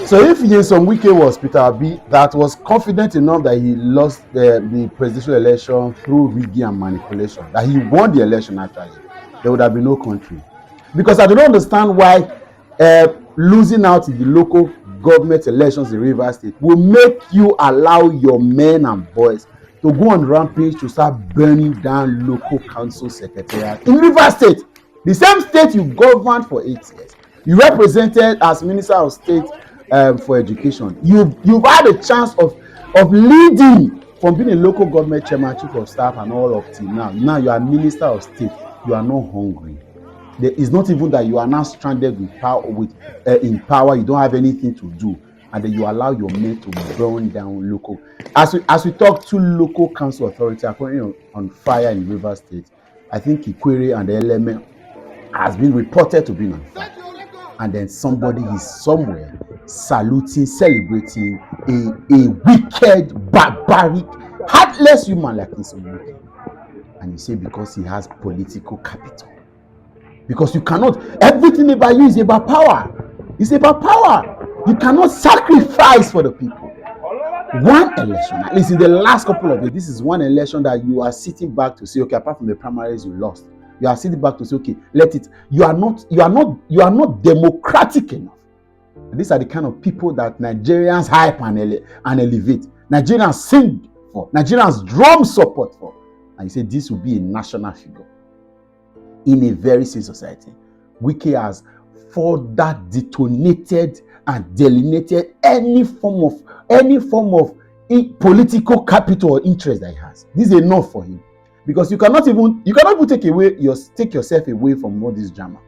So if Nyesom Wike was Peter Obi that was confident enough that he lost the presidential election through rigging and manipulation, that he won the election actually, there would have been no country. Because I don't understand why losing out in the local government elections in Rivers State will make you allow your men and boys to go on rampage to start burning down local council secretariat in Rivers State, the same state you governed for 8 years. You represented as Minister of State for Education. You've had a chance of leading from being a local government chairman, chief of staff, and all up till now. Now you are Minister of State. You are not hungry. There is not even that you are now stranded with power. In power, you don't have anything to do, and then you allow your men to burn down local. As we talk, to local council authority are currently on fire in Rivers State. I think Ikwere and the LMA has been reported to be on fire, and then somebody is somewhere saluting, celebrating a wicked, barbaric, heartless human like Nyesom Wike. And you say because he has political capital. Because you cannot, everything about you is about power. It's about power. You cannot sacrifice for the people. One election, at least in the last couple of years, this is one election that you are sitting back to say, okay, apart from the primaries you lost, you are sitting back to say, okay, let it. You are not democratic enough. And these are the kind of people that Nigerians hype and elevate. Nigerians sing for. Nigerians drum support for. And you say this will be a national figure in a very safe society. Wike has further detonated and delineated any form of political capital or interest that he has. This is enough for him, because you cannot even take yourself away from all this drama.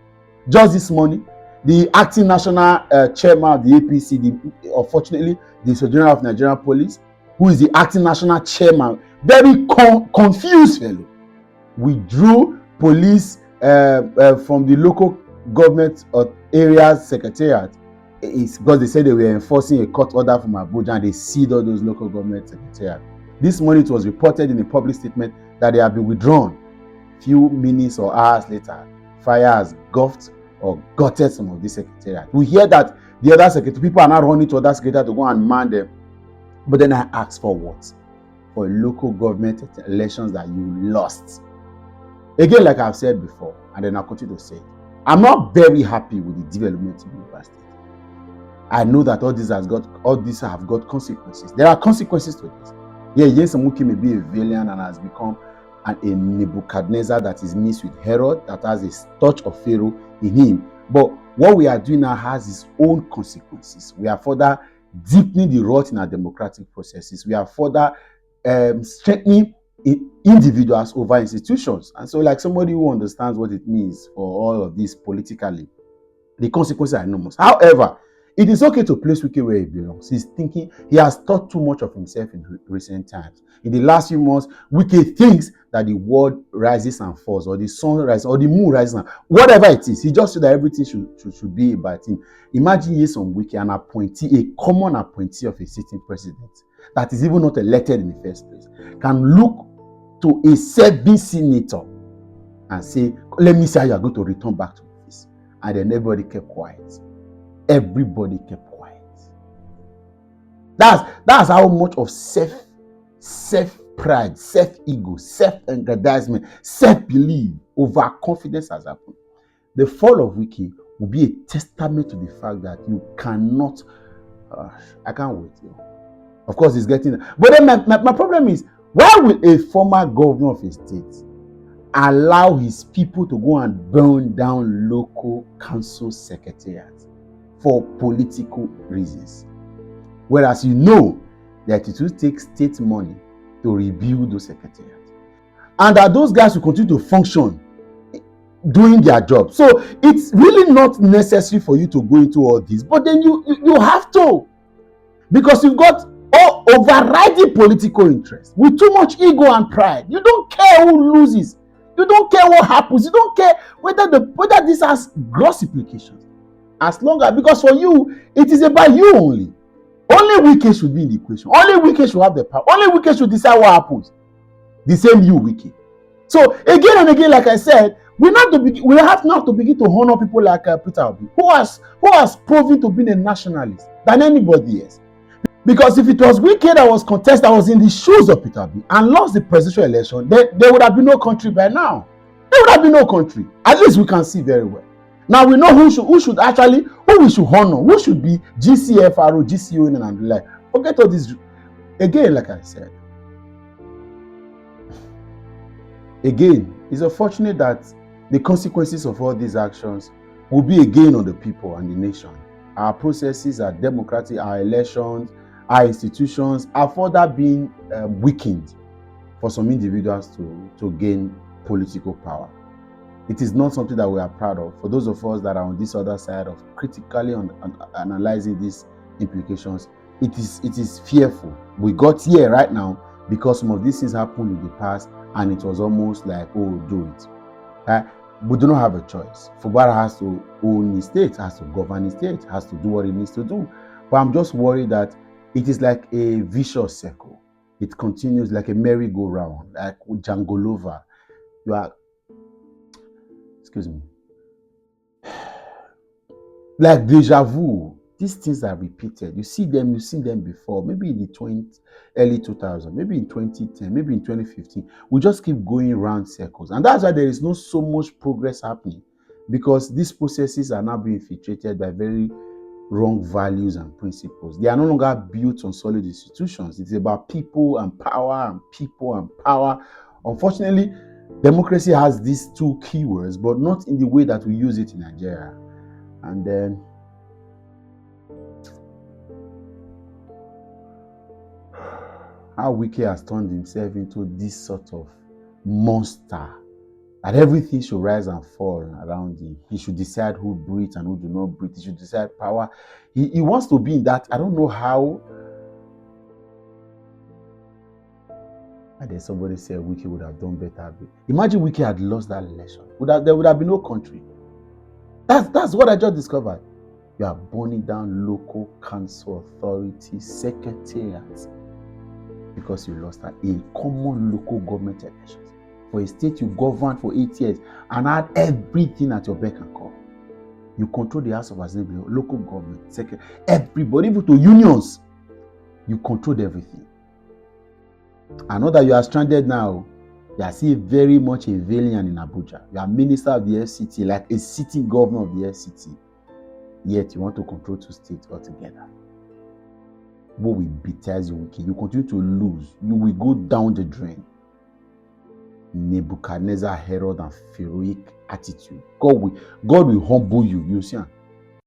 Just this morning, the acting national chairman of the APC, unfortunately, the Inspector General of Nigerian Police, who is the acting national chairman, very confused fellow, withdrew police from the local government areas secretariat. It's because they said they were enforcing a court order from Abuja and they sealed all those local government secretariat. This morning it was reported in a public statement that they have been withdrawn. Few minutes or hours later, fire has gutted some of this secretariat. We hear that the other secretary, people are now running to other secretariat to go and man them. But then I ask for what? For local government elections that you lost. Again, like I've said before, and then I'll continue to say it, I'm not very happy with the development in Rivers State. I know that all these have got consequences. There are consequences to this. Yeah, Nyesom Wike may be a villain and has become a Nebuchadnezzar that is mixed with Herod, that has a touch of Pharaoh in him. But what we are doing now has its own consequences. We are further deepening the rot in our democratic processes. We are further strengthening individuals over institutions. And so, like somebody who understands what it means for all of this politically, the consequences are enormous. However, it is okay to place Wike where he belongs. He has thought too much of himself in recent times. In the last few months, Wike thinks that the world rises and falls, or the sun rises, or the moon rises, and whatever it is. He just said that everything should be about him. Imagine Nyesom Wike, an appointee, a common appointee of a sitting president that is even not elected in the first place, can look to a serving senator and say, let me see how you are going to return back to office. And then everybody kept quiet. Everybody kept quiet. That's how much of self-pride, self-ego, self-aggrandizement, self-belief, overconfidence has happened. The fall of Wike will be a testament to the fact that you cannot. I can't wait. Of course, it's getting. But then my problem is, why will a former governor of a state allow his people to go and burn down local council secretariats for political reasons? Whereas you know that it will take state money to rebuild those secretariats, and that those guys will continue to function doing their job. So it's really not necessary for you to go into all this, but then you have to, because you've got overriding political interest with too much ego and pride. You don't care who loses. You don't care what happens. You don't care whether this has gross implications. As long as, because for you, it is about you only. Only Wike should be in the equation. Only Wike should have the power. Only Wike should decide what happens. The same you, Wike. So again and again, like I said, We have now to begin to honor people like Peter Obi, who has proven to be a nationalist than anybody else. Because if it was Wike that was contested, that was in the shoes of Peter Obi and lost the presidential election, there would have been no country by now. There would have been no country. At least we can see very well. Now we know who we should honor, who should be GCFRO, GCON and the like. Forget all this. Again, like I said, it's unfortunate that the consequences of all these actions will be again on the people and the nation. Our processes are democratic, our elections, our institutions are further being weakened for some individuals to gain political power. It is not something that we are proud of. For those of us that are on this other side of critically analyzing these implications, it is fearful. We got here right now because some of these things happened in the past, and it was almost like, oh, do it. We do not have a choice. Fubara has to own his state, has to govern his state, has to do what he needs to do. But I'm just worried that it is like a vicious circle. It continues like a merry-go-round, like Jangolova. You are, excuse me, like deja vu. These things are repeated. You see them, you've seen them before, maybe in the early 2000s, maybe in 2010, maybe in 2015. We just keep going round circles. And that's why there is not so much progress happening, because these processes are now being infiltrated by very wrong values and principles. They are no longer built on solid institutions. It's about people and power and people and power. Unfortunately, democracy has these two keywords, but not in the way that we use it in Nigeria. And then how Wike has turned himself into this sort of monster, that everything should rise and fall around him. He should decide who breathes and who do not breathe. He should decide power. He wants to be in that. I don't know how. And then somebody said Wike would have done better. Imagine Wike had lost that election. There would have been no country. That's what I just discovered. You are burning down local council authorities, secretariats, because you lost a common local government elections. For a state you governed for 8 years and had everything at your beck and call. You control the House of Assembly, local government, secretary, everybody, even to unions. You controlled everything. I know that you are stranded now. You are still very much a valiant in Abuja. You are minister of the FCT, like a sitting governor of the FCT. Yet you want to control two states altogether. What will betize you, Wike? You continue to lose. You will go down the drain. Nebuchadnezzar, Herod, and Pharaohic attitude. God will humble you. You see.